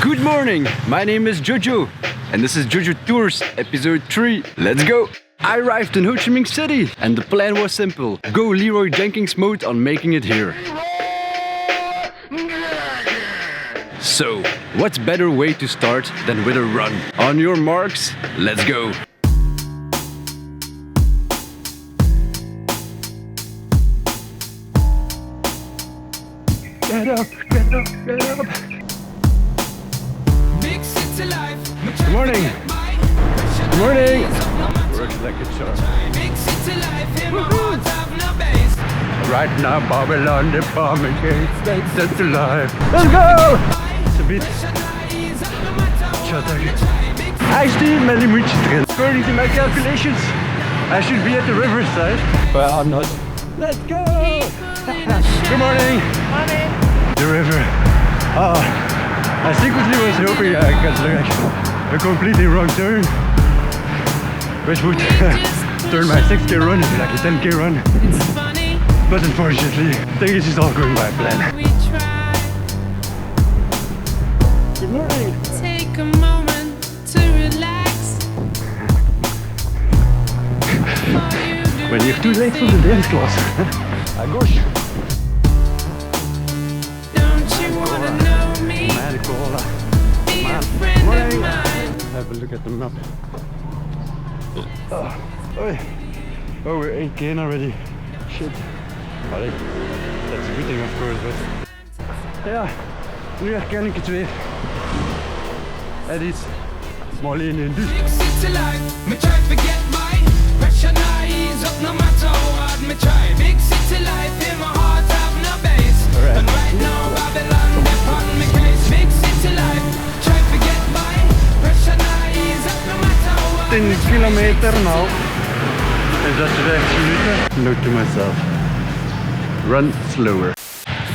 Good morning, my name is Jojo, and this is Jojo Tours, episode 3. Let's go! I arrived in Ho Chi Minh City, and the plan was simple. Go Leroy Jenkins mode on making it here. So, what's better way to start than with a run? On your marks, let's go! Get up, get up, get up! Good morning! Good morning! Works like a charm. Right now, Babylon, the bombing gates, that's alive. Let's go! It's a bit chaotic. I still many much. According to my calculations, I should be at the riverside, but I'm not. Let's go! Good morning! Morning! The river. I secretly was hoping I got like a completely wrong turn, which would turn my 6K run into like a 10K run. But unfortunately, I think it's just all going by plan. Good morning. Take a moment to relax. When you're too late for the dance class. À gauche. Don't you wanna know me? Be a friend of mine. Have a look at the map. Oh, we're 8K in already. Shit. Allee, that's a good thing of course, but... Ja, nu herken ik het weer. Het is Molly in de douche. Alright. 10 kilometer now. Is dat 5 minuten? Note to myself. Run slower.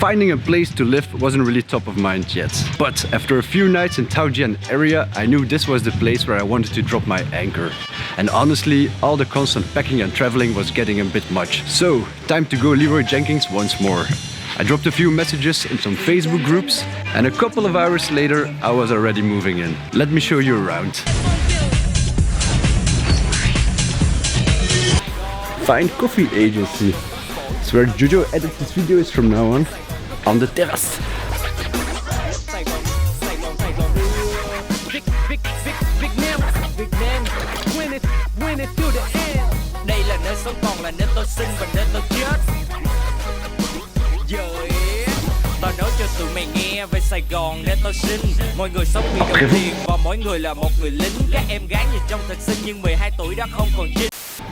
Finding a place to live wasn't really top of mind yet. But after a few nights in Thao Dien area, I knew this was the place where I wanted to drop my anchor. And honestly, all the constant packing and traveling was getting a bit much. So, time to go Leroy Jenkins once more. I dropped a few messages in some Facebook groups, and a couple of hours later, I was already moving in. Let me show you around. Fine Coffee Agency. It's where Jojo edits his videos from now on the terrace. Tao nói cho tụi mày nghe về Sài Gòn để tao sinh. Mọi người sống vì đồng tiền và mỗi người là một người lính. Các em gái nhìn trông thật xinh nhưng 12 tuổi đã không còn chinh.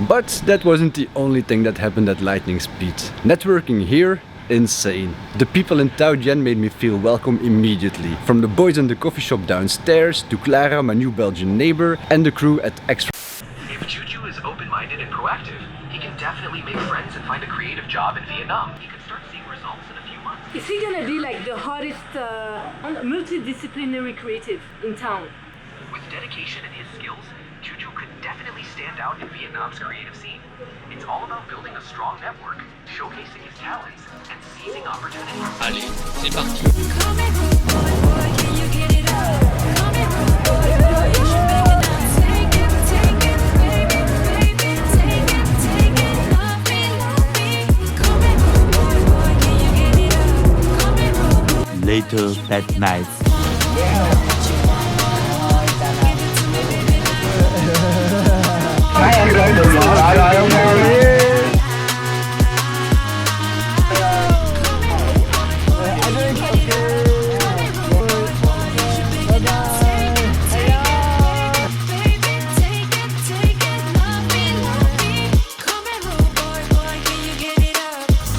But that wasn't the only thing that happened at lightning speed. Networking here, insane. The people in Thao Dien made me feel welcome immediately. From the boys in the coffee shop downstairs, to Clara, my new Belgian neighbor, and the crew at Extra. If Juju is open-minded and proactive, he can definitely make friends and find a creative job in Vietnam. He can start seeing results in a few months. Is he gonna be like the hottest multidisciplinary creative in town? With dedication and his skills, Juju could definitely stand out in Vietnam's creative scene. It's all about building a strong network, showcasing his talents, and seizing opportunities. Allez, c'est parti. Later that night.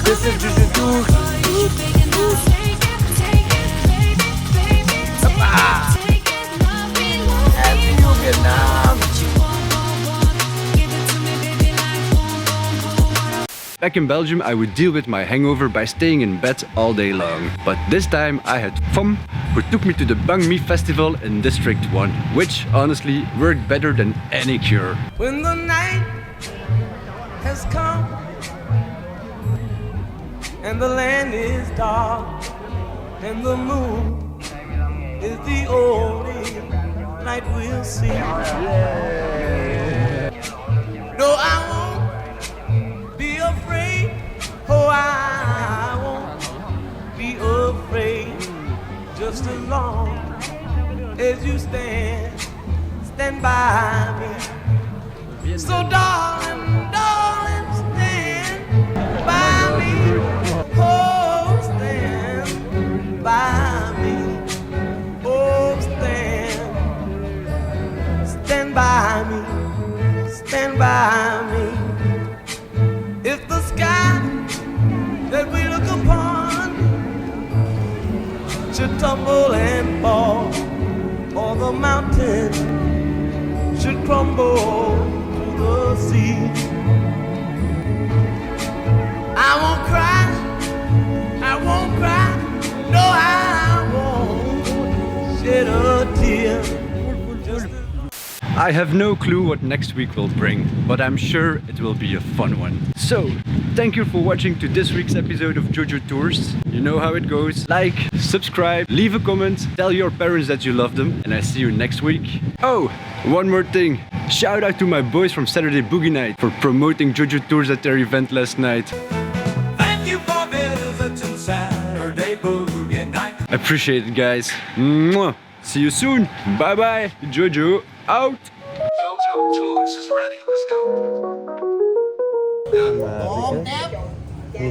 This is Jojo Tours. Back in Belgium, I would deal with my hangover by staying in bed all day long. But this time I had Phom, who took me to the Bang Mi festival in District 1, which honestly worked better than any cure. When the night has come and the land is dark and the moon is the old night we'll see. No, I won't be afraid. Oh, I won't be afraid. Just as long as you stand by me. So darling, darling, stand by me. Oh, stand by me. Oh, stand by me. Stand by me. If the sky that we look upon should tumble and fall, or the mountain should crumble to the sea, I won't cry, I won't cry, no, I won't shed a tear. I have no clue what next week will bring, but I'm sure it will be a fun one. So, thank you for watching to this week's episode of Jojo Tours. You know how it goes. Like, subscribe, leave a comment, tell your parents that you love them, and I see you next week. Oh, one more thing. Shout out to my boys from Saturday Boogie Night for promoting Jojo Tours at their event last night. Thank you for visiting Saturday Boogie Night. Appreciate it, guys. Mwah. See you soon. Bye bye. Jojo out. Jojo Tours is ready. Let's go.